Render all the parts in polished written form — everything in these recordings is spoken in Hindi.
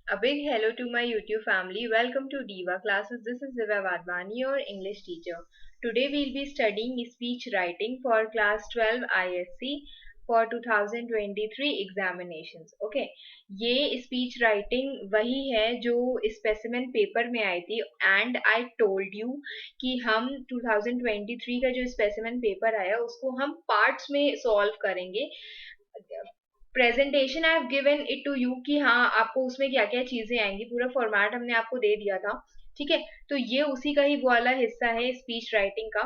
A big hello to my YouTube family. Welcome to Diva Classes. This is Divya Vadvani, your English teacher. Today we'll be studying speech writing for class 12 ISC for 2023 examinations. Okay, ये speech writing वही है जो specimen paper में आई थी and I told you कि हम 2023 का जो specimen paper आया उसको हम parts में solve करेंगे. Presentation I have given it to you कि हाँ आपको उसमें क्या क्या चीजें आएंगी, पूरा फॉर्मेट हमने आपको दे दिया था. ठीक है, तो ये उसी का ही वो वाला हिस्सा है स्पीच राइटिंग का.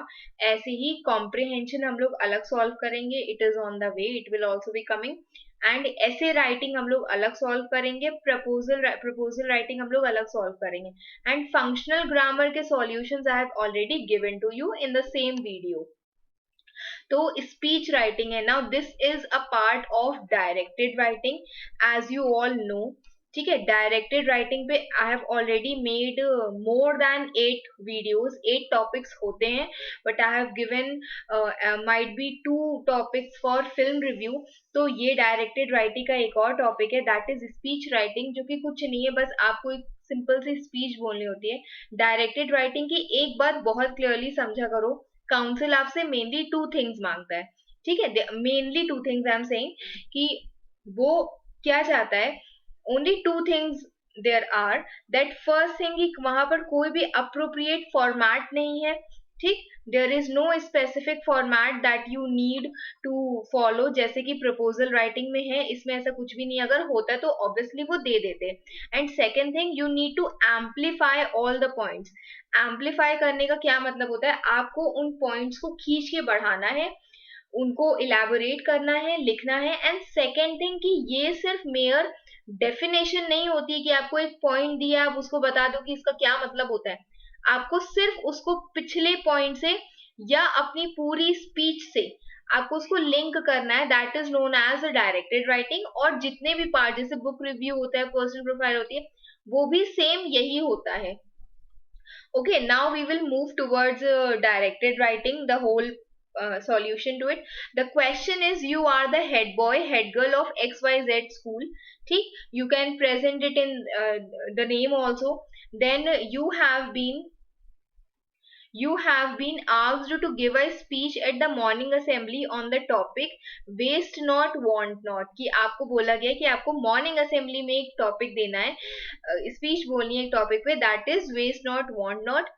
ऐसे ही कॉम्प्रिहेंशन हम लोग अलग सॉल्व करेंगे, it is on the way, it will also be coming. And ऐसे राइटिंग हम लोग अलग सॉल्व करेंगे, प्रपोजल राइटिंग हम लोग अलग सॉल्व करेंगे. एंड फंक्शनल ग्रामर के solutions I have already given to you in the same video. तो स्पीच राइटिंग है. Now this is a part of directed writing as you all know. ठीक है, डायरेक्टेड राइटिंग पे I have already made more than 8 videos. 8 topics होते हैं but I have given might be 2 topics for film review. तो ये डायरेक्टेड राइटिंग का एक और टॉपिक है, दैट इज स्पीच राइटिंग, जो कि कुछ नहीं है, बस आपको एक सिंपल सी स्पीच बोलनी होती है. डायरेक्टेड राइटिंग की एक बात बहुत क्लियरली समझा करो, काउंसिल आपसे मेनली 2 थिंग्स मांगता है. ठीक है, mainly 2 things I am saying कि वो क्या चाहता है. Only 2 things there are. That first thing कि वहां पर कोई भी अप्रोप्रिएट फॉर्मेट नहीं है. ठीक, there is no specific format that you need to follow, जैसे कि प्रपोजल राइटिंग में है, इसमें ऐसा कुछ भी नहीं. अगर होता तो ऑब्वियसली वो दे देते. And second thing, you need to amplify all the points. Amplify करने का क्या मतलब होता है, आपको उन पॉइंट्स को खींच के बढ़ाना है, उनको इलेबोरेट करना है, लिखना है. एंड सेकेंड थिंग कि ये सिर्फ मेयर डेफिनेशन नहीं होती कि आपको एक पॉइंट दिया आप उसको बता दो कि इसका क्या मतलब होता है. आपको सिर्फ उसको पिछले पॉइंट से या अपनी पूरी स्पीच से आपको उसको लिंक करना है. That is known as a directed writing. और जितने भी पार्ट, जैसे बुक रिव्यू होता है, पर्सनल प्रोफाइल होती है, वो भी सेम यही होता है. Okay, now we will move towards directed writing, the whole solution to it. The question is, you are the head boy, head girl of XYZ school. ठीक, you can present it in the name also. Then you have been asked to give a speech at the morning assembly on the topic waste not want not. कि आपको बोला गया कि आपको मॉर्निंग असेंबली में एक टॉपिक देना है, स्पीच बोलनी है एक टॉपिक पे, that is waste not want not.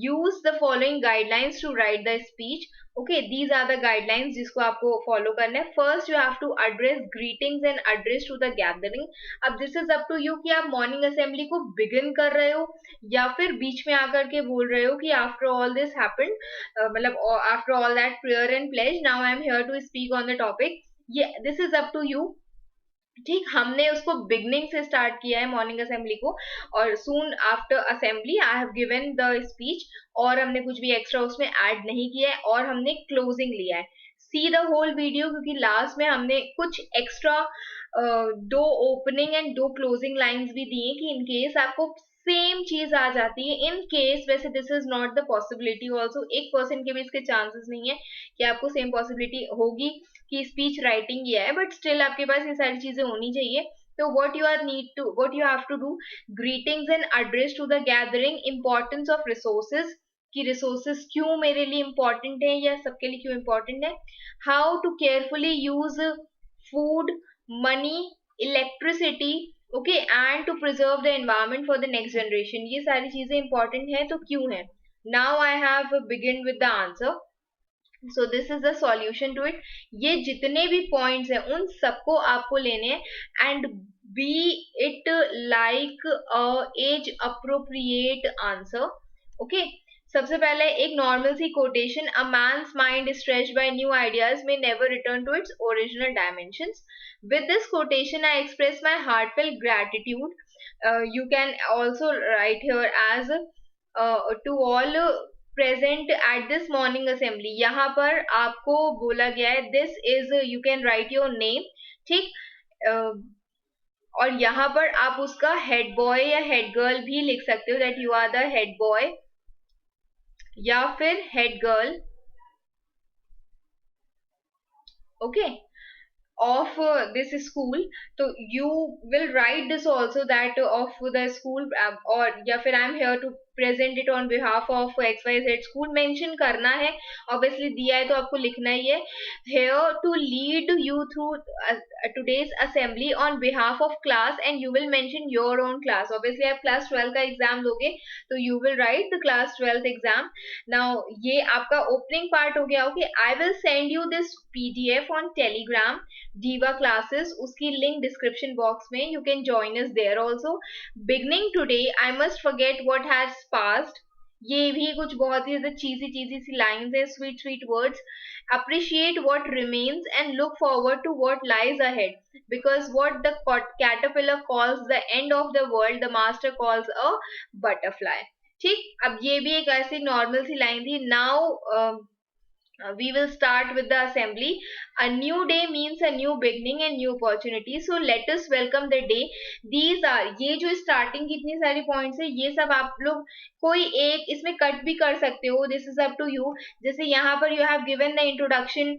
Use the following guidelines to write the speech. Okay, these are the guidelines जिसको आपको फॉलो करना है. First you have to address greetings and address to the gathering. अब this is up to you कि आप मॉर्निंग असेंबली को बिगिन कर रहे हो या फिर बीच में आकर के बोल रहे हो कि आफ्टर ऑल दिस हैपेंड, मतलब after all that prayer and pledge, now I am here to speak on the topic. ये this is up to you. ठीक, हमने उसको बिगनिंग से स्टार्ट किया है मॉर्निंग असेंबली को, और soon after assembly I have given the speech, और हमने कुछ भी एक्स्ट्रा उसमें ऐड नहीं किया है, और हमने क्लोजिंग लिया है. सी द होल वीडियो, क्योंकि लास्ट में हमने कुछ extra 2 opening and 2 closing lines भी दिए कि इन केस आपको सेम चीज आ जाती है. इन केस, वैसे this is not the possibility also, 1% के भी इसके चांसेस नहीं है कि आपको सेम पॉसिबिलिटी होगी कि स्पीच राइटिंग ये है, बट स्टिल आपके पास ये सारी चीजें होनी चाहिए. तो what you have to do, greetings and address to the gathering, importance of resources, कि रिसोर्सेस क्यों मेरे लिए इंपॉर्टेंट है या सबके लिए क्यों इंपॉर्टेंट है. How to carefully use food, money, electricity, okay, and to preserve the environment for the next generation. ये सारी चीजें इंपॉर्टेंट है तो क्यों है. Now I have begin with the answer. So this is the solution to it. ये जितने भी पॉइंट्स हैं उन सबको आपको लेने हैं and be it like as appropriate answer. Okay, सबसे पहले एक नॉर्मल सी quotation, a man's mind stretched by new ideas may never return to its original dimensions. With this quotation I express my heartfelt gratitude. You can also write here as to all present at this morning assembly. यहाँ पर आपको बोला गया है this is, you can write your name. ठीक, और यहाँ पर आप उसका हेड बॉय या हेड गर्ल भी लिख सकते हो, that you are the head boy या फिर head girl. Okay, of this school. तो you will write this also, that of the school, or या फिर I am here to present it on behalf of XYZ school, mention करना है. obviously दिया है तो आपको लिखना ही है. here to lead you through today's assembly on behalf of class, and you will mention your own class. obviously आप class 12 का एग्जाम लोगे तो you will write the class 12th exam. now ये आपका opening part हो गया. okay, I will send you this PDF on Telegram, Diva classes, उसकी link description box में, you can join us there also. beginning today I must forget what has passed. ये भी कुछ बहुत ही चीजी सी लाइन्स है, sweet sweet words. appreciate what remains and look forward to what lies ahead, because what the caterpillar calls the end of the world, the master calls a butterfly. ठीक, अब ये भी एक ऐसी नॉर्मल सी लाइन थी. Now we will start with the assembly. A new day means a new beginning and new opportunity, so let us welcome the day. These are, ये जो starting की इतनी सारी points है, ये सब आप लोग कोई एक इसमें कट भी कर सकते हो. this is up to you. जैसे यहाँ पर you have given the introduction,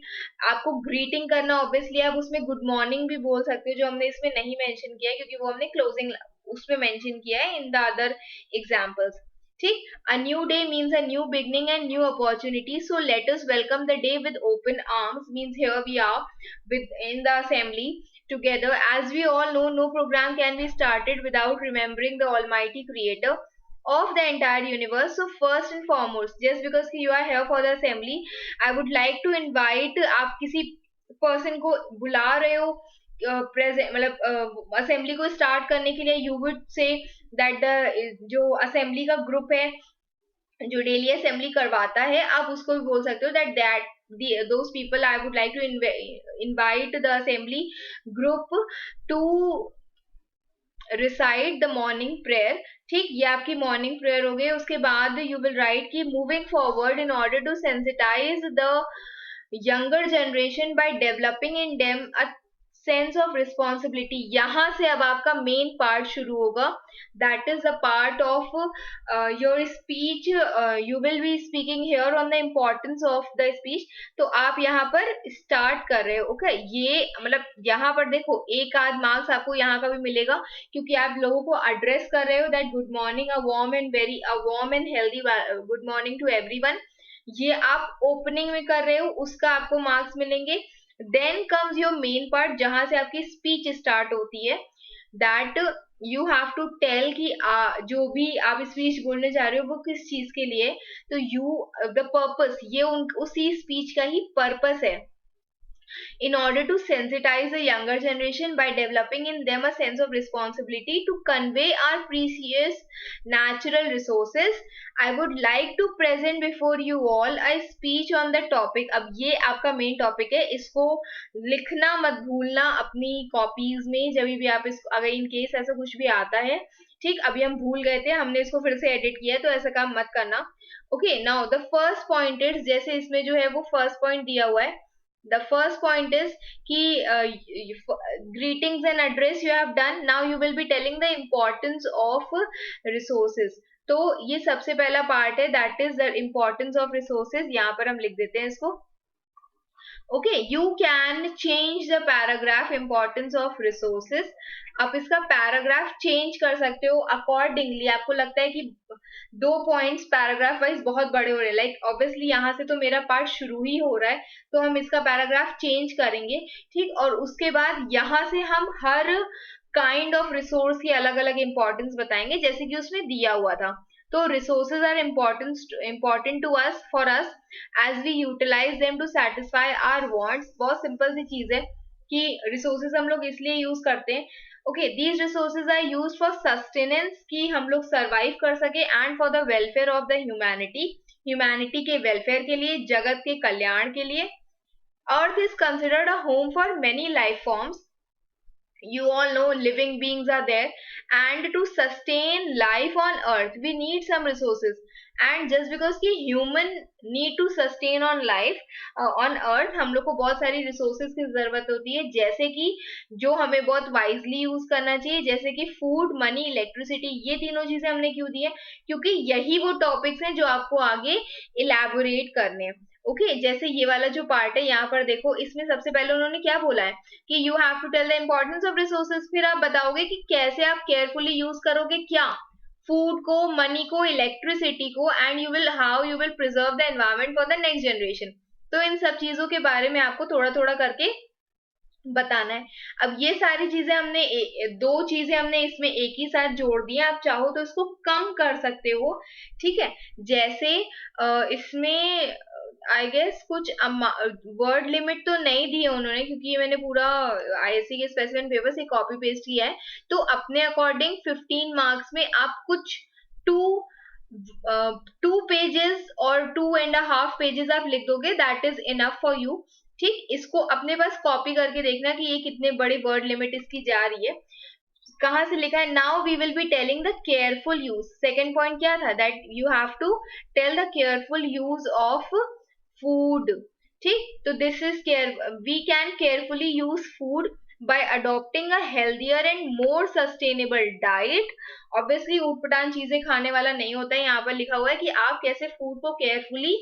आपको greeting करना, obviously आप उसमें good morning भी बोल सकते हो, जो हमने इसमें नहीं mention किया है क्योंकि वो हमने closing उसमें mention किया है in the other examples. ठीक, a new day means a new beginning and new opportunity, so let us welcome the day with open arms. means here we are with in the assembly together. as we all know, no program can be started without remembering the almighty creator of the entire universe. so first and foremost, just because you are here for the assembly, I would like to invite, आप किसी person को बुला रहे हो प्रेजेंट, मतलब असेंबली को स्टार्ट करने के लिए, you would say that the जो असेंबली का ग्रुप है जो डेली असेंबली करवाता है, आप उसको भी बोल सकते हो that those people I would like to invite the assembly group to recite the morning prayer. ठीक, ये आपकी मॉर्निंग प्रेयर हो गई. उसके बाद यू विल राइट कि moving forward in order to sensitise the younger generation by developing in them a sense of responsibility. यहाँ से अब आपका मेन पार्ट शुरू होगा. that is the part of your speech. you will be speaking here on the importance of the speech. तो आप यहाँ पर स्टार्ट कर रहे हो. ओके, ये मतलब यहाँ पर देखो एक आध मार्क्स आपको यहाँ का भी मिलेगा क्योंकि आप लोगों को एड्रेस कर रहे हो that good morning, a warm and healthy good morning to everyone. ये आप ओपनिंग में कर रहे हो, उसका आपको मार्क्स मिलेंगे. Then comes your main part जहां से आपकी स्पीच स्टार्ट होती है. That you have to tell कि जो भी आप स्पीच बोलने जा रहे हो वो किस चीज के लिए. तो यू द पर्पस, ये उसी स्पीच का ही पर्पस है. in order to sensitize the younger generation by developing in them a sense of responsibility to convey our precious natural resources, I would like to present before you all a speech on the topic. अब ये आपका मेन टॉपिक है, इसको लिखना मत भूलना अपनी कॉपीज में जब भी आप इसको, अगर इन केस ऐसा कुछ भी आता है. ठीक, अभी हम भूल गए थे, हमने इसको फिर से एडिट किया है तो ऐसा काम मत करना. Okay, now the first point is, जैसे इसमें जो है वो फर्स्ट पॉइंट दिया हुआ है. the first point is ki greetings and address you have done. now you will be telling the importance of resources. तो ये सबसे पहला पार्ट है, that is the importance of resources. यहाँ पर हम लिख देते हैं इसको. okay, you can change the paragraph importance of resources. आप इसका पैराग्राफ चेंज कर सकते हो अकॉर्डिंगली. आपको लगता है कि 2 पॉइंट्स पैराग्राफ वाइज बहुत बड़े हो रहे हैं, लाइक ऑब्वियसली यहाँ से तो मेरा पार्ट शुरू ही हो रहा है तो हम इसका पैराग्राफ चेंज करेंगे. ठीक, और उसके बाद यहाँ से हम हर काइंड ऑफ रिसोर्स की अलग अलग इंपॉर्टेंस बताएंगे जैसे कि उसमें दिया हुआ था. तो resources are important to us, for us, as we utilize them to satisfy our wants. बहुत सिंपल सी चीज है कि रिसोर्सेज हम लोग इसलिए यूज करते हैं. okay, these resources are used for sustenance, कि हम लोग survive कर सके, and for the welfare of the humanity के welfare के लिए, जगत के कल्याण के लिए. earth is considered a home for many life forms. you all know living beings are there, and to sustain life on earth we need some resources. and just because कि human need to sustain on life on earth, हम लोग को बहुत सारी resources की जरूरत होती है, जैसे कि जो हमें बहुत wisely यूज करना चाहिए, जैसे कि food, money, electricity. ये तीनों चीजें हमने क्यों दी है? क्योंकि यही वो topics हैं जो आपको आगे elaborate करने हैं. ओके जैसे ये वाला जो पार्ट है यहाँ पर देखो, इसमें सबसे पहले उन्होंने क्या बोला है कि you have to tell the importance of resources, फिर आप बताओगे कि कैसे आप केयरफुली यूज करोगे क्या, फूड को, मनी को, इलेक्ट्रिसिटी को, and you will how you will preserve the environment for the next generation. तो इन सब चीजों के बारे में आपको थोड़ा थोड़ा करके बताना है। अब ये सारी चीजें हमने दो चीजें हमने इसमें एक ही साथ जोड़ दी है, आप चाहो तो इसको कम कर सकते हो, ठीक है। जैसे इसमें आई गेस कुछ वर्ड लिमिट तो नहीं दी है उन्होंने, क्योंकि ये मैंने पूरा आईएससी के स्पेसिफिक पेपर से कॉपी पेस्ट किया है। तो अपने अकॉर्डिंग 15 मार्क्स में आप कुछ टू 2 पेजेस और 2.5 पेजेस आप लिख दोगे, that is enough for you. ठीक, इसको अपने पास कॉपी करके देखना कि ये कितने बड़ी वर्ड लिमिट इसकी जा रही है। कहां से लिखा है, now we will be telling the careful use. Second point क्या था, that you have to tell the careful use of food. ठीक, तो this is care, we can carefully use food by adopting a healthier and more sustainable diet। Obviously ऊटपटांग चीजें खाने वाला नहीं होता है, यहाँ पर लिखा हुआ है कि आप कैसे फूड को केयरफुली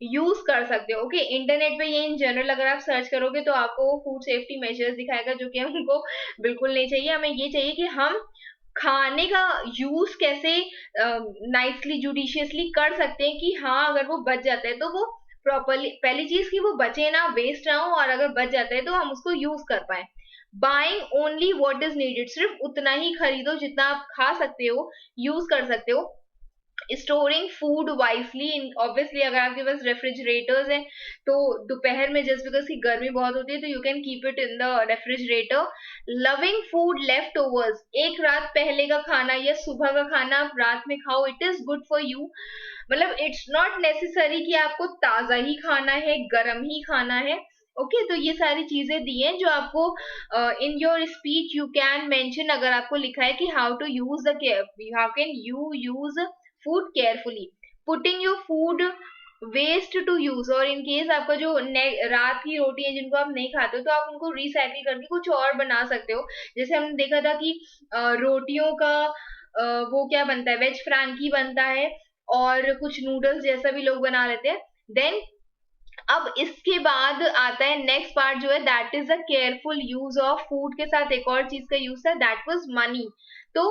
यूज कर सकते हो। ओके, इंटरनेट पे ये इन जनरल अगर आप सर्च करोगे तो आपको फूड सेफ्टी मेजर्स दिखाएगा, जो कि हमको बिल्कुल नहीं चाहिए। हमें ये चाहिए कि हम खाने का यूज कैसे नाइसली जुडिशियसली कर सकते हैं, कि हाँ अगर वो बच जाता है तो वो प्रॉपरली, पहली चीज कि वो बचे ना, वेस्ट ना हो, और अगर बच जाता है तो हम उसको यूज कर पाए। Buying only what is needed, सिर्फ उतना ही खरीदो जितना आप खा सकते हो, यूज कर सकते हो। स्टोरिंग फूड वाइसली, ऑब्वियसली अगर आपके पास रेफ्रिजरेटर्स हैं तो दोपहर में जस्ट बिकॉज की गर्मी बहुत होती है तो you can keep it in the refrigerator. Loving food left overs, एक रात पहले का खाना या सुबह का खाना आप रात में खाओ, it is good for you. मतलब इट्स नॉट नेसेसरी कि आपको ताजा ही खाना है, गर्म ही खाना है। ओके तो ये सारी चीजें दी हैं जो आपको in your speech you can mention, अगर आपको लिखा है कि how to use the, how can you use food carefully, putting your food waste to use. और इन केस आपका जो रात की रोटी है जिनको आप नहीं खाते हो तो आप उनको रिसाइकिल करके कुछ और बना सकते हो। जैसे हमने देखा था कि रोटियों का वो क्या बनता है, वेज फ्रैंकी बनता है, और कुछ नूडल्स जैसा भी लोग बना लेते हैं। देन अब इसके बाद आता है नेक्स्ट पार्ट जो है, that is the careful use of food के साथ एक और चीज का यूज था, दैट वाज मनी। तो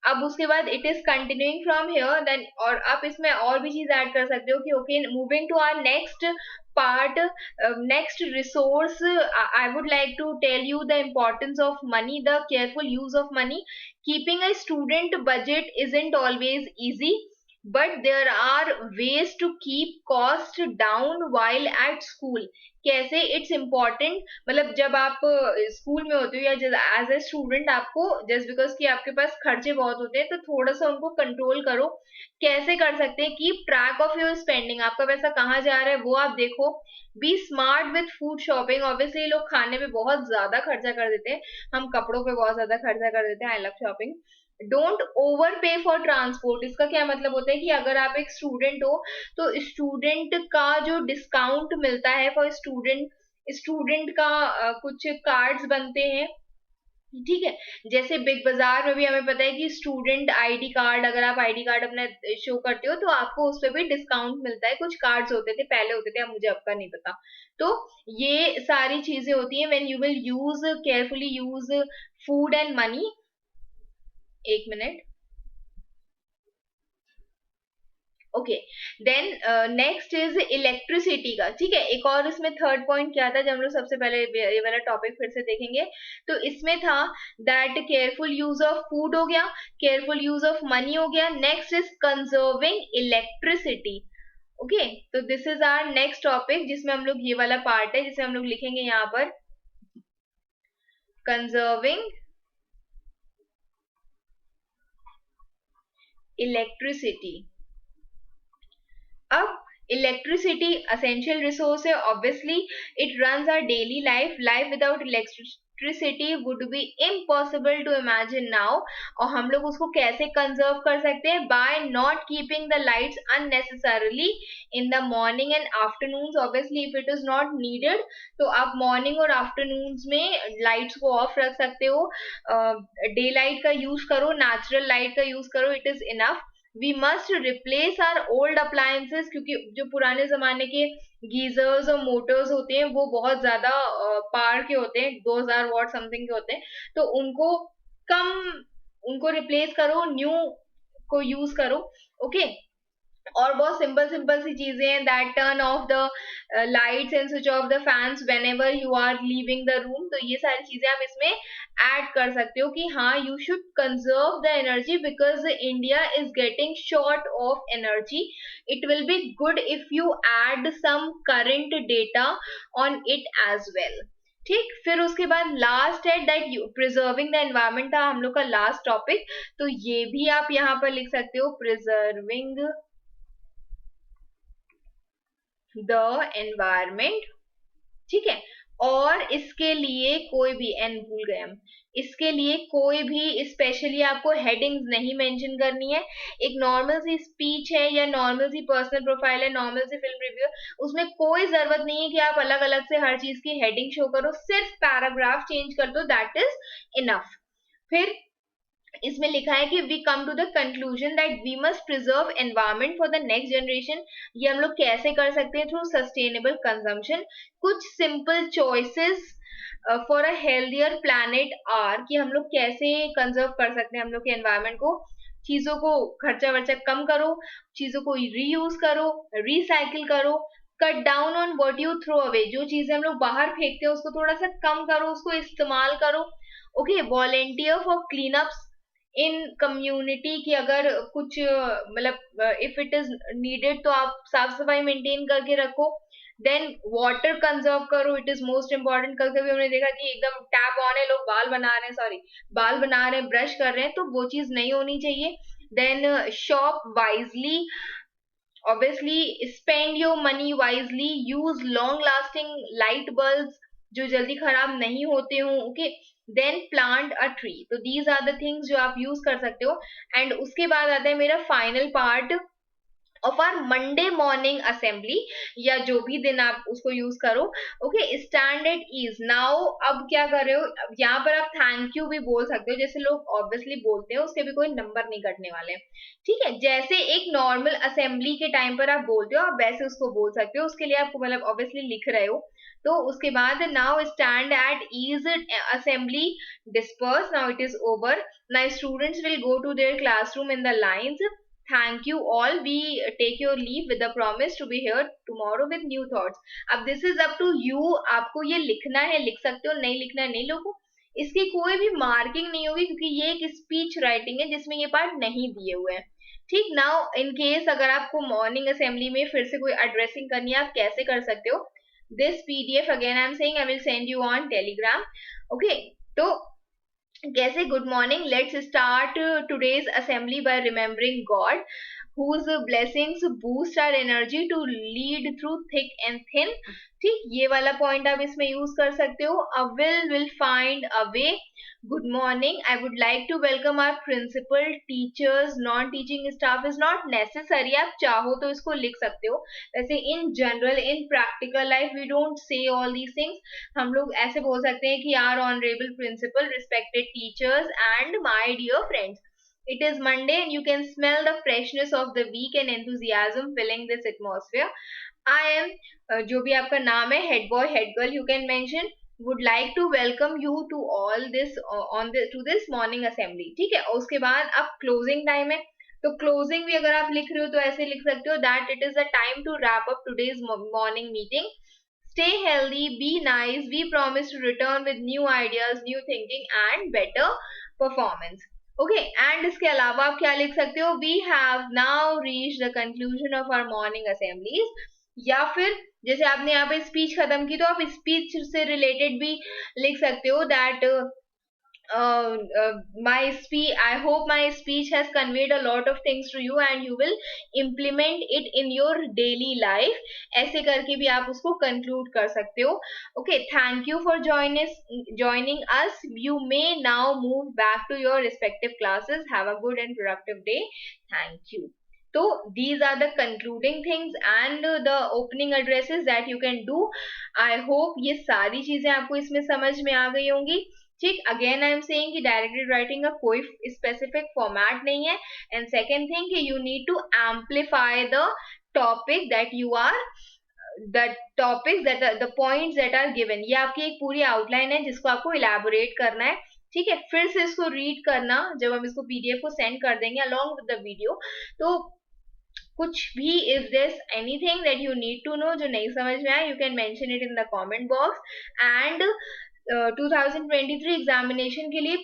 अब उसके बाद it is continuing from here then, और आप इसमें और भी चीज ऐड कर सकते हो कि okay moving to our next part, next resource, I would like to tell you the importance of money, the careful use of money. Keeping a student budget isn't always easy, but there are ways to keep cost down while at school। कैसे इट्स इम्पॉर्टेंट, मतलब जब आप स्कूल में होते हो या एज ए स्टूडेंट, आपको जस्ट बिकॉज कि आपके पास खर्चे बहुत होते हैं तो थोड़ा सा उनको कंट्रोल करो। कैसे कर सकते हैं, keep track of your spending, आपका पैसा कहाँ जा रहा है वो आप देखो। Be smart with food shopping, obviously लोग खाने पे बहुत ज्यादा खर्चा कर देते हैं, हम कपड़ों पे बहुत ज्यादा खर्चा कर देते हैं, I love shopping. Don't over पे फॉर ट्रांसपोर्ट, इसका क्या मतलब होता है कि अगर आप एक स्टूडेंट हो तो स्टूडेंट का जो डिस्काउंट मिलता है फॉर स्टूडेंट, स्टूडेंट का कुछ कार्ड्स बनते हैं, ठीक है। जैसे बिग बाजार में भी हमें पता है कि स्टूडेंट आईडी कार्ड, अगर आप आईडी कार्ड अपना शो करते हो तो आपको उस पर भी डिस्काउंट मिलता है, कुछ कार्ड्स होते थे पहले, होते थे, अब मुझे आपका नहीं पता। तो ये सारी चीजें होती हैं when you will use carefully use food and money. एक minute, okay. Then next is electricity का, ठीक है। एक और इसमें थर्ड पॉइंट क्या था जब हम लोग सबसे पहले ये वाला टॉपिक फिर से देखेंगे, तो इसमें था that careful use of food हो गया, केयरफुल यूज ऑफ मनी हो गया, next is conserving electricity. Okay तो this is our next topic जिसमें हम लोग, ये वाला पार्ट है जिसमें हम लोग लिखेंगे यहाँ पर कंजर्विंग इलेक्ट्रिसिटी। अब इलेक्ट्रिसिटी असेंशियल रिसोर्स है, obviously it runs our daily life, life without electricity would be impossible to imagine now. और हम लोग उसको कैसे कंजर्व कर सकते हैं, by not keeping the lights unnecessarily in the morning and afternoon. Obviously if it is not needed तो आप मॉर्निंग और आफ्टरनून में लाइट्स को ऑफ रख सकते हो, डे लाइट का यूज करो, नेचुरल लाइट का यूज करो, it is enough. We must replace our old appliances, क्योंकि जो पुराने जमाने के गीजर्स और मोटर्स होते हैं वो बहुत ज्यादा पावर के होते हैं, 2000 वॉट समथिंग के होते हैं, तो कम उनको रिप्लेस करो, न्यू को यूज करो। ओके, और बहुत सिंपल सिंपल सी चीजें हैं, that turn off the lights and switch off the fans whenever you are leaving the room. तो ये सारी चीजें आप इसमें ऐड कर सकते हो कि हाँ, you should conserve the energy because India is getting short of energy. It will be good if you add some current data on it as well. ठीक, फिर उसके बाद लास्ट है that you preserving the environment, था हम लोग का लास्ट टॉपिक। तो ये भी आप यहाँ पर लिख सकते हो, प्रिजर्विंग द एनवायरमेंट। ठीक है, और इसके लिए कोई भी, एन भूल गए हम, इसके लिए कोई भी स्पेशली आपको हेडिंग्स नहीं मेंशन करनी है। एक नॉर्मल सी स्पीच है या नॉर्मल सी पर्सनल प्रोफाइल है, नॉर्मल सी फिल्म रिव्यू, उसमें कोई जरूरत नहीं है कि आप अलग अलग से हर चीज की हेडिंग शो करो, सिर्फ पैराग्राफ चेंज कर दो, दैट इज इनफ। फिर इसमें लिखा है कि we come to the conclusion that we must preserve environment for the next generation. ये हम लोग कैसे कर सकते हैं? Through sustainable consumption. कुछ simple choices for a healthier planet are, कि हम लोग कैसे कंजर्व कर सकते हैं हम लोग के एनवायरमेंट को। चीजों को खर्चा वर्चा कम करो, चीजों को रीयूज करो, रिसाइकिल करो, cut down on what you throw away, जो चीजें हम लोग बाहर फेंकते हैं उसको थोड़ा सा कम करो, उसको इस्तेमाल करो। Okay, volunteer for clean ups in community, की अगर कुछ मतलब इफ इट इज नीडेड तो आप साफ सफाई मेंटेन करके रखो। देन वाटर कंजर्व करो, इट इज मोस्ट इंपॉर्टेंट। कल कभी हमने देखा कि एकदम टैप ऑन है, लोग बाल बना रहे हैं, सॉरी बाल बना रहे हैं, ब्रश कर रहे हैं, तो वो चीज नहीं होनी चाहिए। Then shop wisely, obviously spend your money wisely, use long lasting light bulbs जो जल्दी खराब नहीं होते हो। Okay, then plant a tree. तो दीज आर द थिंग्स जो आप यूज कर सकते हो। एंड उसके बाद आता है मेरा final part of our Monday morning assembly, या जो भी दिन आप उसको यूज करो। Okay, stand at ease now. अब क्या कर रहे हो, यहाँ पर आप थैंक यू भी बोल सकते हो, जैसे लोग ऑब्वियसली बोलते हैं, उसके भी कोई नंबर नहीं कटने वाले। ठीक है, जैसे एक नॉर्मल असेंबली के टाइम पर आप बोलते हो, आप वैसे उसको बोल सकते हो। उसके लिए आपको मतलब ऑब्वियसली लिख रहे हो। तो उसके बाद now stand at ease assembly disperse, now it is over, now students will go to their classroom in the lines. Thank you all. We take your leave with the promise to be here tomorrow with new thoughts. अब this is up to you. आपको ये लिखना है, लिख सकते हो, नहीं लिखना है नहीं लिखो। इसकी कोई भी मार्किंग नहीं होगी, क्योंकि ये एक स्पीच राइटिंग है जिसमें ये पार्ट नहीं दिए हुए हैं। ठीक, नाउ इन केस अगर आपको मॉर्निंग असेंबली में फिर से कोई एड्रेसिंग करनी है, आप कैसे कर सकते हो? This PDF again I am saying I will send you on Telegram. Okay, तो कैसे? Good morning, let's start today's assembly bye remembering God whose blessings boost our energy to lead through thick and thin. ठीक, ये वाला पॉइंट आप इसमें यूज कर सकते हो। A will find a way. Good morning, I would like to welcome our principal, teachers, non-teaching staff is not necessary. आप चाहो तो इसको लिख सकते हो। वैसे in general, in practical life, we don't say all these things. हम लोग ऐसे बोल सकते हैं कि our honorable principal, respected teachers and my dear friends. It is Monday and you can smell the freshness of the week and enthusiasm filling this atmosphere. I am, जो भी आपका नाम है, head boy, head girl, you can mention, would like to welcome you to all this to this morning assembly. ठीक है, और उसके बाद अब closing time है, तो closing भी अगर आप लिख रहे हो तो ऐसे लिख सकते हो that it is the time to wrap up today's morning meeting. Stay healthy, be nice, we promise to return with new ideas, new thinking and better performance. Okay, and इसके अलावा आप क्या लिख सकते हो? We have now reach the conclusion of our morning assemblies. या फिर जैसे आपने यहाँ पे स्पीच खत्म की तो आप स्पीच से रिलेटेड भी लिख सकते हो that I hope my speech has conveyed a lot of things to you and you will implement it in your daily life. ऐसे करके भी आप उसको conclude कर सकते हो। Okay, thank you for joining us. You may now move back to your respective classes. Have a good and productive day. Thank you. So these are the concluding things and the opening addresses that you can do. I hope ये सारी चीजें आपको इसमें समझ में आ गई होंगी। ठीक, अगेन आई एम सेइंग कि डायरेक्टेड राइटिंग का कोई स्पेसिफिक फॉर्मेट नहीं है. एंड सेकेंड थिंग कि you need to amplify the topic that you are the topics that are the points that are given. ये आपकी एक पूरी आउटलाइन है जिसको आपको इलेबोरेट करना है. ठीक है, फिर से इसको रीड करना जब हम इसको पीडीएफ को सेंड कर देंगे along with the video. तो कुछ भी if there's anything that you need to know जो नहीं समझ में आया, you can mention it in the comment box. And 2023 examination के लिए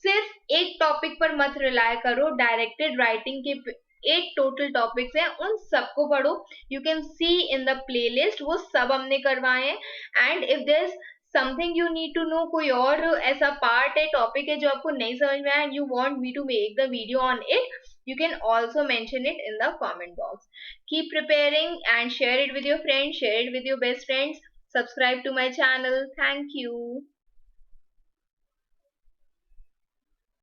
सिर्फ एक टॉपिक पर मत रिलाय करो. डायरेक्टेड राइटिंग के 8 टोटल टॉपिक्स हैं, उन सबको पढ़ो. You can see in the playlist, वो सब हमने करवाए हैं. And if there is something you need to know, कोई और ऐसा पार्ट है, टॉपिक है जो आपको नहीं समझ में आया and you want me to make the video on it, you can also mention it in the comment box. Keep preparing and share it with your friends, share it with your best friends. Subscribe to my channel. Thank you.